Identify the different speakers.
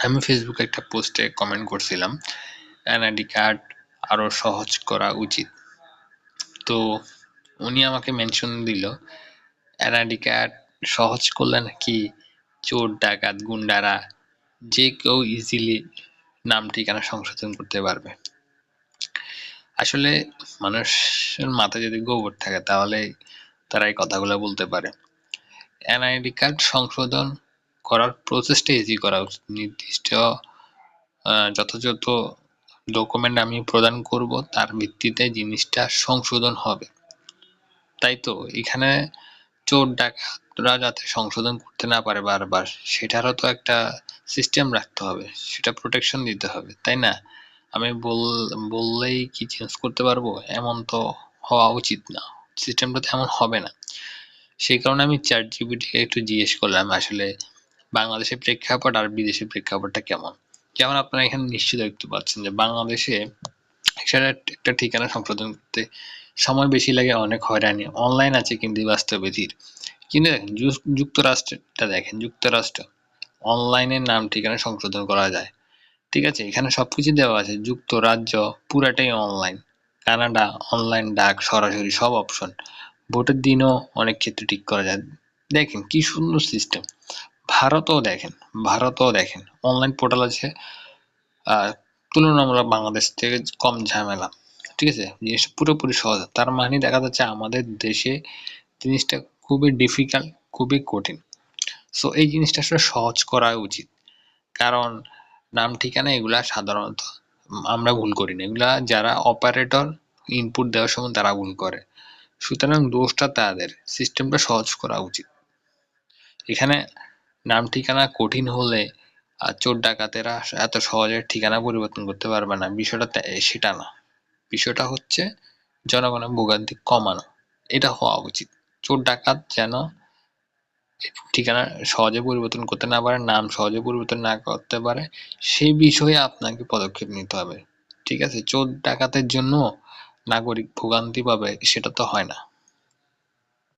Speaker 1: আমি ফেসবুকে একটা পোস্টে কমেন্ট করছিলাম এনআইডি কার্ড আরো সহজ করা উচিত। তো উনি আমাকে মেনশন দিল এনআইডি কার্ড সহজ করলে নাকি চোর ডাকাত গুন্ডারা যে কেউ ইজিলি নাম ঠিকানা সংশোধন করতে পারবে। আসলে মানুষের মাথায় যদি গোবর থাকে তাহলে তারা এই কথাগুলো বলতে পারে। এনআইডি কার্ড সংশোধন করার প্রসেসটা ইজি করা উচিত। নির্দিষ্ট যথাযথ ডকুমেন্ট আমি প্রদান করব, তার ভিত্তিতে জিনিসটা সংশোধন হবে। তাই তো এখানে চোর ডাকাতরা যাতে সংশোধন করতে না পারে বারবার, সেটারও তো একটা সিস্টেম রাখতে হবে, সেটা প্রোটেকশন দিতে হবে, তাই না? আমি বললেই কি চেঞ্জ করতে পারবো এমন তো হওয়া উচিত না, সিস্টেমটা তো এমন হবে না। সেই কারণে আমি চ্যাট জিপিটিকে একটু জিজ্ঞেস করলাম আসলে বাংলাদেশের প্রেক্ষাপট আর বিদেশের প্রেক্ষাপটটা কেমন। যেমন আপনারা এখানে নিশ্চিত দেখতে পাচ্ছেন যে বাংলাদেশে সেটা একটা ঠিকানা সংশোধন করতে সময় বেশি লাগে, অনেক হয়রানি, অনলাইন আছে কিন্তু বাস্তবে ধীর। কিন্তু দেখেন যুক্তরাষ্ট্রটা দেখেন, যুক্তরাষ্ট্র অনলাইনে নাম ঠিকানা সংশোধন করা যায়, ঠিক আছে, এখানে সবকিছু দেওয়া আছে। যুক্তরাজ্য পুরাটাই অনলাইন, কানাডা অনলাইন ডাক সরাসরি সব অপশন, ভোটের দিনও অনেক ক্ষেত্রে ঠিক করা যায়। দেখেন কি সুন্দর সিস্টেম। ভারতও দেখেন, ভারতও দেখেন অনলাইন পোর্টাল আছে, তুলনামূলক বাংলাদেশ থেকে কম ঝামেলা, ঠিক আছে, জিনিসটা পুরোপুরি সহজ। তার মানে দেখা যাচ্ছে আমাদের দেশে জিনিসটা খুবই ডিফিকাল্ট, খুবই কঠিন। সো এই জিনিসটা আসলে সহজ করা উচিত, কারণ নাম ঠিকানা এগুলা সাধারণত আমরা ভুল করি না, এগুলা যারা অপারেটর ইনপুট দেওয়ার সময় তারা ভুল করে। সুতরাং দোষটা তাদের, সিস্টেমটা সহজ করা উচিত। এখানে নাম ঠিকানা কঠিন হলে চোর ডাকাতেরা এত সহজে ঠিকানা পরিবর্তন করতে পারবে না, বিষয়টা সেটা না। বিষয়টা হচ্ছে জনগণের ভোগান্তি কমানো, এটা হওয়া উচিত। চোর ডাকাত যেন ঠিকানা সহজে পরিবর্তন করতে না পারে, নাম সহজে পরিবর্তন না করতে পারে, সেই বিষয়ে আপনাকে পদক্ষেপ নিতে হবে, ঠিক আছে? চোর ডাকাতের জন্য নাগরিক ভোগান্তি পাবে সেটা তো হয় না।